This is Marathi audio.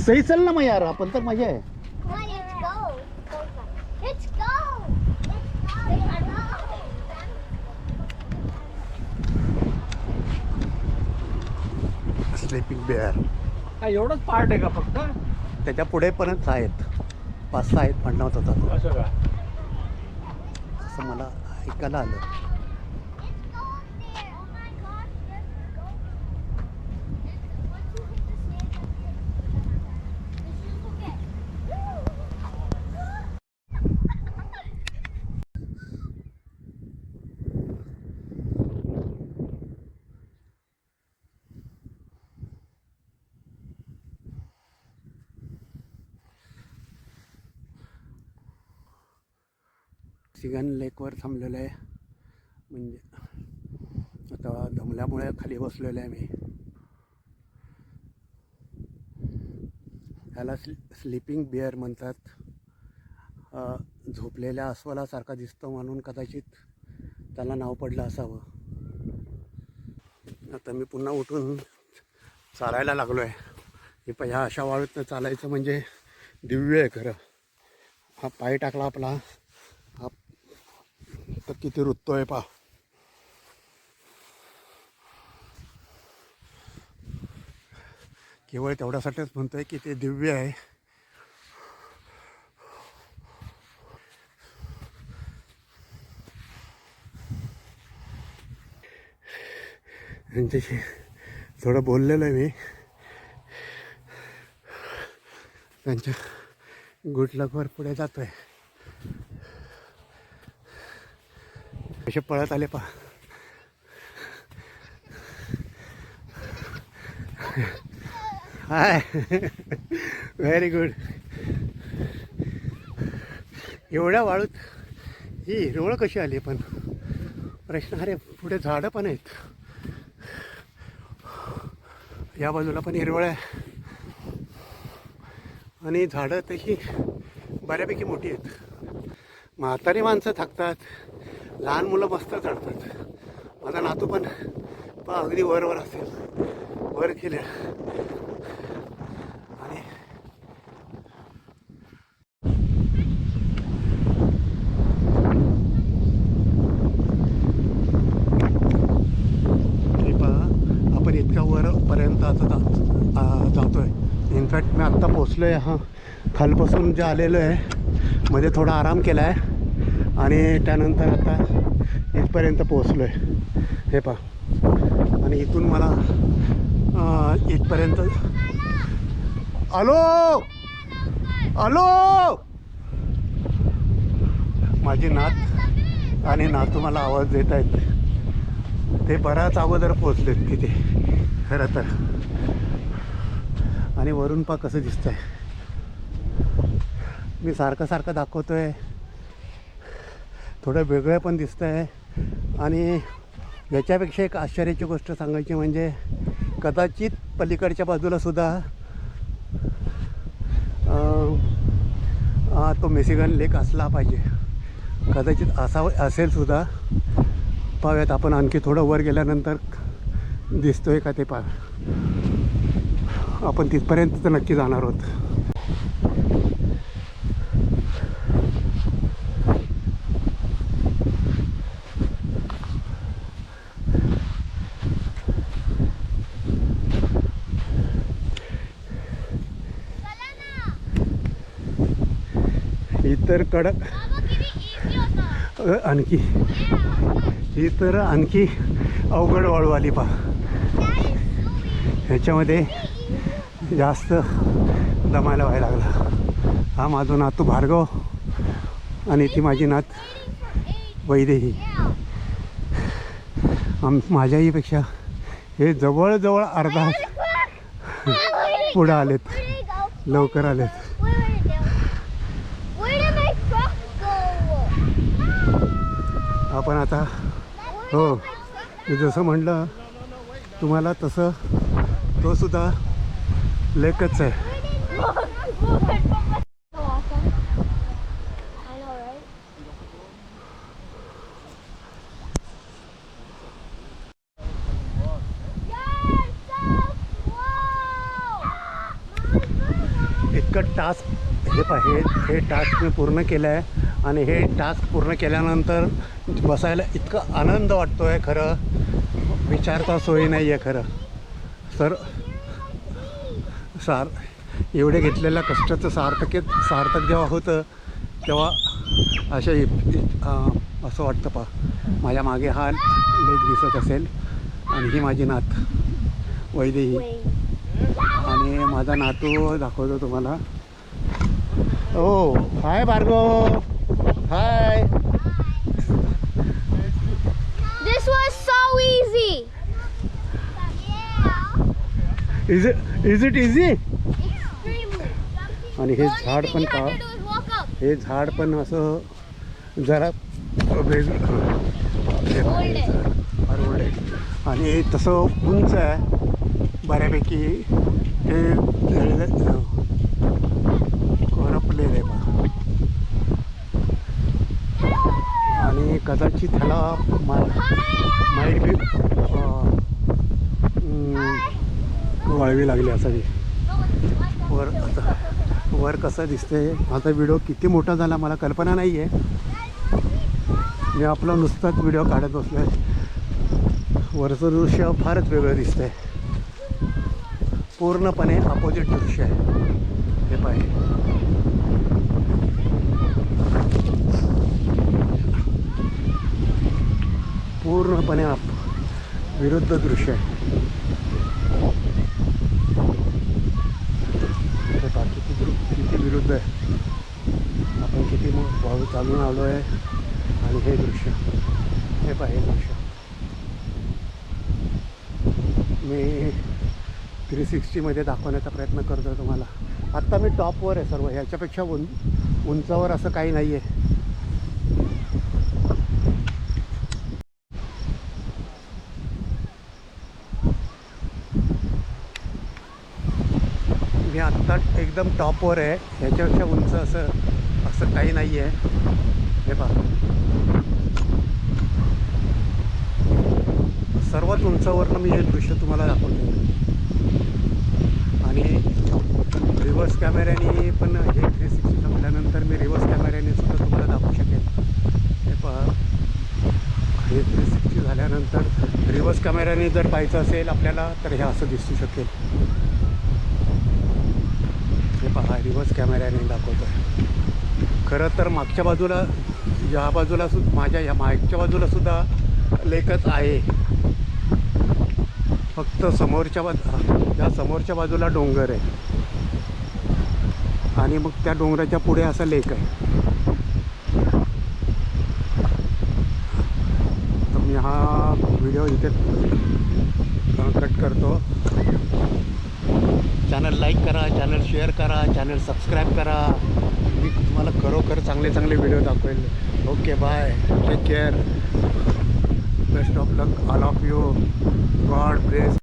सही चल ना मग यार, आपण तर मजा आहे. स्लीपिंग बेअर हा एवढंच पार्ट आहे का फक्त? त्याच्या पुढे पर्यंत आहेत, 5-6 आहेत म्हणत होता तो. असं का? असं मला ऐकायला आलं. मिशिगन लेकवर थांबलेलं आहे. म्हणजे आता दमल्यामुळे खाली बसलेलं आहे मी. ह्याला स्लीपिंग बिअर म्हणतात. झोपलेल्या अस्वलासारखा दिसतो म्हणून कदाचित त्याला नाव पडलं असावं. आता मी पुन्हा उठून चालायला लागलो आहे. हे ह्या अशा वाळूतनं चालायचं म्हणजे दिव्य आहे खरं. हा पाय टाकला आपला, हा तर किती रुततोय पा. केवळ तेवढ्यासाठीच म्हणतोय की ते दिव्य आहे. त्यांच्याशी थोडं बोललेलं आहे मी. त्यांच्या गुडलकवर पुढे जातोय. कसे पळत आले पा. हाय, व्हेरी गुड. एवढ्या वाळूत ही हिरवळ कशी आली? पण प्रश्न, अरे पुढे झाडं पण आहेत, या बाजूला पण हिरवळ आहे आणि झाडं तशी बऱ्यापैकी मोठी आहेत. म्हातारी माणसं थकतात, लहान मुलं मस्त चढतात. माझा नातू पण अगदी वर असेल, वर गेले आणि आपण इतक्या वरपर्यंत आता जातोय. इनफॅक्ट मी आत्ता पोचलो आहे. हा खालपासून जे आलेलो आहे, मध्ये थोडा आराम केला आहे आणि त्यानंतर आता इथपर्यंत पोचलो आहे. हे पहा, आणि इथून मला इथपर्यंत आलो. माझी नात आणि नातू मला आवाज देत आहेत. ते बराच अगोदर पोचलेत तिथे खरं तर. आणि वरून पा कसं दिसतंय. मी सारखं दाखवतोय, थोडं वेगळं पण दिसतंय. आणि याच्यापेक्षा एक आश्चर्याची गोष्ट सांगायची म्हणजे कदाचित पलीकडच्या बाजूला सुद्धा तो मिशिगन लेक असला पाहिजे, कदाचित असेल सुद्धा. पाहूयात आपण आणखी थोडं वर गेल्यानंतर दिसतोय का ते. आपण तिथपर्यंत तर नक्की जाणार आहोत. इतर कडक आणखी ही तर आणखी अवघड वाळू आली पा. ह्याच्यामध्ये जास्त दमायला व्हायला लागला. हा माझा नातू भार्गव आणि ती माझी नात वैदेही. माझ्याहीपेक्षा हे जवळजवळ अर्धा पुढं आलेत, लवकर आलेत. आपण आता हो, मी जसं म्हटलं तुम्हाला तसं तो सुद्धा लेकच आहे. इतकं टास्क हे टास्क मी पूर्ण केलं आहे आणि हे टास्क पूर्ण केल्यानंतर बसायला इतकं आनंद वाटतो आहे खरं, विचारता सोयी नाही आहे खरं. एवढे घेतलेल्या कष्टाचं सार्थक जेव्हा होतं तेव्हा असं वाटतं. माझ्या मागे हा लेक दिसत असेल आणि ही माझी नात वैदेही आणि माझा नातू दाखवतो तुम्हाला. ओ हाय भार्गव, हाय. This was so easy. Is it easy. Extremely. आणि हे The only झाड thing पण you पहा, had to do is walk up. हे झाड पण असं जरा वेगळं Old आहे. फार ओल्ड आहे आणि तसं उंच आहे बऱ्यापैकी. हे करपलेलं आहे पहा आणि कदाचित ह्याला माईट बी वाळवी लागली असावी. वर कसं दिसते आता व्हिडिओ किती मोठा झाला मला कल्पना नाही आहे. मी आपला नुसताच व्हिडिओ काढत बसलो आहे. वरचं दृश्य फारच वेगळं दिसतंय, पूर्णपणे अपोजिट दृश्य आहे. हे पाहिजे पूर्णपणे विरुद्ध दृश्य आहे. हे पहा किती विरुद्ध आहे. आपण किती वाहू चालून आलो आहे आणि हे दृश्य, हे पहा हे दृश्य मी 360मध्ये दाखवण्याचा प्रयत्न करतो आहे तुम्हाला. आत्ता मी टॉपवर आहे सर्व, ह्याच्यापेक्षा उंचावर असं काही नाही आहे. मी आत्ता एकदम टॉपवर आहे, ह्याच्यापेक्षा उंच असं काही नाही आहे. हे पहा सर्वात उंचावरनं मी हे दृश्य तुम्हाला दाखवतो आणि रिव्हर्स कॅमेऱ्याने पण हे 360 संपल्यानंतर मी रिव्हर्स कॅमेऱ्याने सुद्धा तुम्हाला दाखवू शकेल. हे पहा हे 360 झाल्यानंतर रिव्हर्स कॅमेऱ्याने जर पाहायचं असेल आपल्याला तर हे असं दिसू शकेल. हे पहा रिव्हर्स कॅमेऱ्याने दाखवतो आहे. खरं तर मागच्या बाजूला या बाजूला माझ्या या मागच्या बाजूला सुद्धा लेकच आहे, फक्त या समोरच्या बाजूला डोंगर आहे आणि मग त्या डोंगराच्या पुढे असा लेक आहे. तर मी हा व्हिडिओ इथे कट करतो. चॅनल लाईक करा, चॅनल शेअर करा, चॅनल सबस्क्राईब करा. मी तुम्हाला खरोखर चांगले व्हिडिओ दाखवेल. Okay bye, take care, best of luck all of you. God bless.